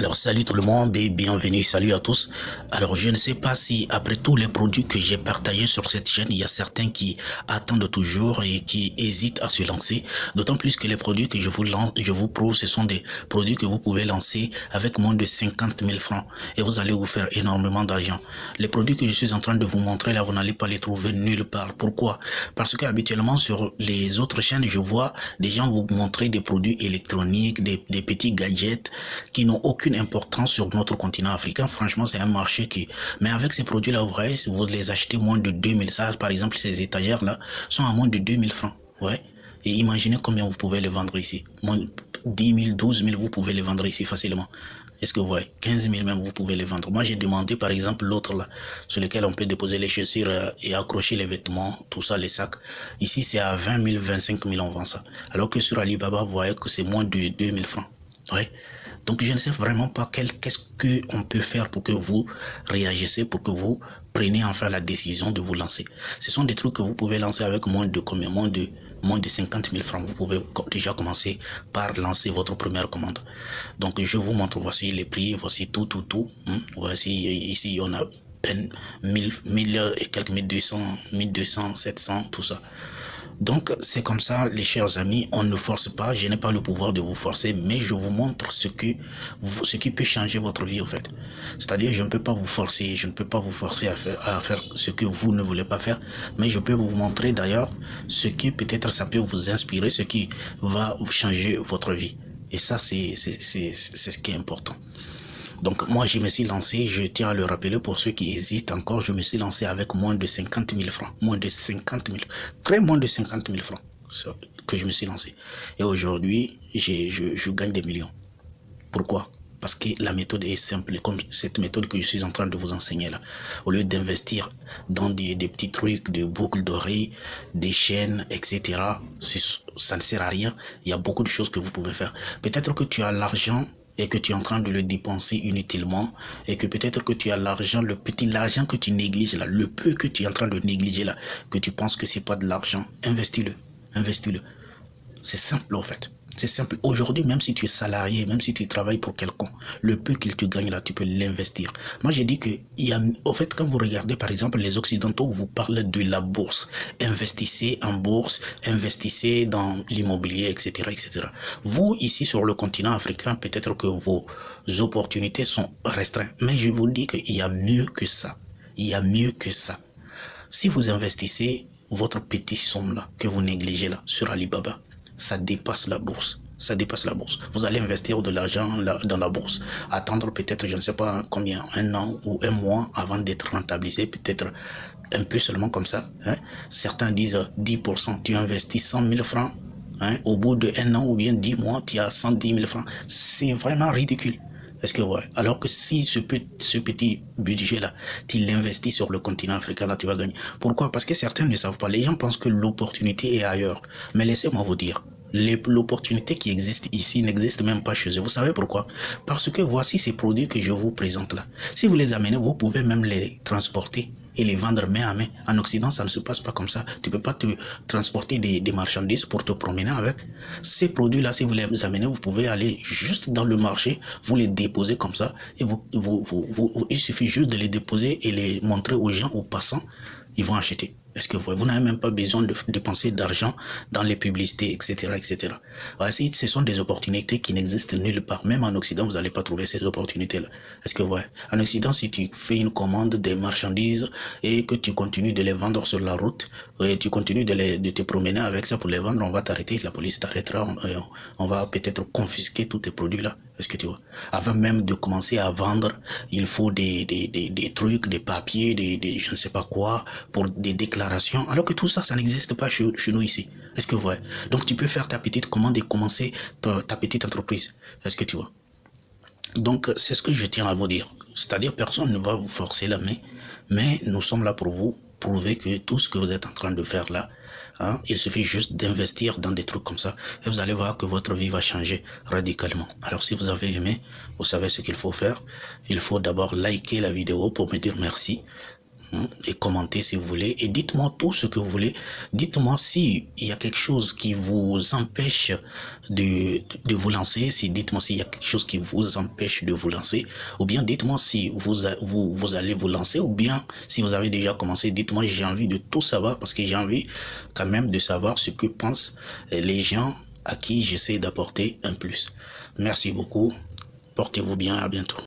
Alors salut tout le monde et bienvenue, salut à tous. Alors je ne sais pas si après tous les produits que j'ai partagés sur cette chaîne, il y a certains qui attendent toujours et qui hésitent à se lancer. D'autant plus que les produits que je vous prouve, ce sont des produits que vous pouvez lancer avec moins de 50 000 francs. Et vous allez vous faire énormément d'argent. Les produits que je suis en train de vous montrer là, vous n'allez pas les trouver nulle part. Pourquoi? Parce que habituellement sur les autres chaînes, je vois des gens vous montrer des produits électroniques, des petits gadgets qui n'ont aucune importance sur notre continent africain. Franchement, c'est un marché qui... Mais avec ces produits-là, vous les achetez moins de 2000. Ça, par exemple, ces étagères-là sont à moins de 2000 francs. Ouais. Et imaginez combien vous pouvez les vendre ici. Moins 10 000, 12 000, vous pouvez les vendre ici facilement. Est-ce que vous voyez? 15 000 même, vous pouvez les vendre. Moi, j'ai demandé, par exemple, l'autre là, sur lequel on peut déposer les chaussures et accrocher les vêtements, tout ça, les sacs. Ici, c'est à 20 000, 25 000, on vend ça. Alors que sur Alibaba, vous voyez que c'est moins de 2000 francs. Ouais. Donc je ne sais vraiment pas qu'est-ce qu'on peut faire pour que vous réagissez, pour que vous preniez enfin la décision de vous lancer. Ce sont des trucs que vous pouvez lancer avec moins de 50 000 francs. Vous pouvez déjà commencer par lancer votre première commande. Donc je vous montre, voici les prix, voici tout. Voici ici on a peine 1000 et quelques 1200, 700, tout ça. Donc, c'est comme ça, les chers amis, on ne force pas, je n'ai pas le pouvoir de vous forcer, mais je vous montre ce qui peut changer votre vie, en fait. C'est-à-dire, je ne peux pas vous forcer, je ne peux pas vous forcer à faire ce que vous ne voulez pas faire, mais je peux vous montrer d'ailleurs ce qui peut-être ça peut vous inspirer, ce qui va changer votre vie. Et ça, c'est ce qui est important. Donc moi je me suis lancé, je tiens à le rappeler pour ceux qui hésitent encore, je me suis lancé avec moins de 50 000 francs, moins de 50 000, très moins de 50 000 francs que je me suis lancé. Et aujourd'hui, je gagne des millions. Pourquoi? Parce que la méthode est simple, comme cette méthode que je suis en train de vous enseigner là. Au lieu d'investir dans des petits trucs, de boucles d'oreilles, des chaînes, etc., ça ne sert à rien. Il y a beaucoup de choses que vous pouvez faire. Peut-être que tu as l'argent et que tu es en train de le dépenser inutilement, et que peut-être que tu as l'argent, l'argent que tu négliges là, le peu que tu es en train de négliger là, que tu penses que c'est pas de l'argent, investis-le. C'est simple en fait. C'est simple. Aujourd'hui, même si tu es salarié, même si tu travailles pour quelqu'un, le peu qu'il te gagne là, tu peux l'investir. Moi, j'ai dit que au fait, quand vous regardez, par exemple, les Occidentaux vous parlent de la bourse. Investissez en bourse, investissez dans l'immobilier, etc., etc. Vous, ici, sur le continent africain, peut-être que vos opportunités sont restreintes. Mais je vous dis qu'il y a mieux que ça. Il y a mieux que ça. Si vous investissez votre petite somme là, que vous négligez là, sur Alibaba, ça dépasse la bourse. Ça dépasse la bourse. Vous allez investir de l'argent dans la bourse, attendre peut-être, je ne sais pas combien, un an ou un mois avant d'être rentabilisé, peut-être un peu seulement comme ça. Hein. Certains disent 10%, tu investis 100 000 francs, hein, au bout d'un an ou bien 10 mois, tu as 110 000 francs. C'est vraiment ridicule. Est-ce que ouais? Alors que si ce petit budget-là, tu l'investis sur le continent africain, là, tu vas gagner. Pourquoi? Parce que certains ne savent pas. Les gens pensent que l'opportunité est ailleurs. Mais laissez-moi vous dire, l'opportunité qui existe ici n'existe même pas chez eux. Vous savez pourquoi? Parce que voici ces produits que je vous présente là. Si vous les amenez, vous pouvez même les transporter et les vendre main à main. En Occident, ça ne se passe pas comme ça. Tu ne peux pas te transporter des marchandises pour te promener avec. Ces produits-là, si vous les amenez, vous pouvez aller juste dans le marché, vous les déposer comme ça, et il suffit juste de les déposer et les montrer aux gens, aux passants, ils vont acheter. Est-ce que vous n'avez même pas besoin de dépenser d'argent dans les publicités, etc., etc. Voici, ce sont des opportunités qui n'existent nulle part. Même en Occident, vous n'allez pas trouver ces opportunités-là. Est-ce que vous voyez? En Occident, si tu fais une commande des marchandises et que tu continues de les vendre sur la route, et tu continues de te promener avec ça pour les vendre, on va t'arrêter, la police t'arrêtera, on va peut-être confisquer tous tes produits-là. Est-ce que tu vois? Avant même de commencer à vendre, il faut des trucs, des papiers, je ne sais pas quoi, pour des déclarations, alors que tout ça, ça n'existe pas chez nous ici. Est-ce que vous voyez? Donc tu peux faire ta petite commande et commencer ta petite entreprise. Est-ce que tu vois? Donc c'est ce que je tiens à vous dire. C'est-à-dire personne ne va vous forcer la main, mais nous sommes là pour vous prouver que tout ce que vous êtes en train de faire là, hein, il suffit juste d'investir dans des trucs comme ça et vous allez voir que votre vie va changer radicalement. Alors si vous avez aimé, vous savez ce qu'il faut faire. Il faut d'abord liker la vidéo pour me dire merci. et commentez si vous voulez, et dites-moi tout ce que vous voulez. Dites-moi s'il y a quelque chose qui vous empêche de vous lancer, dites-moi s'il y a quelque chose qui vous empêche de vous lancer, ou bien dites-moi si vous allez vous lancer, ou bien si vous avez déjà commencé. Dites-moi, j'ai envie de tout savoir, parce que j'ai envie quand même de savoir ce que pensent les gens à qui j'essaie d'apporter un plus. Merci beaucoup, portez-vous bien, à bientôt.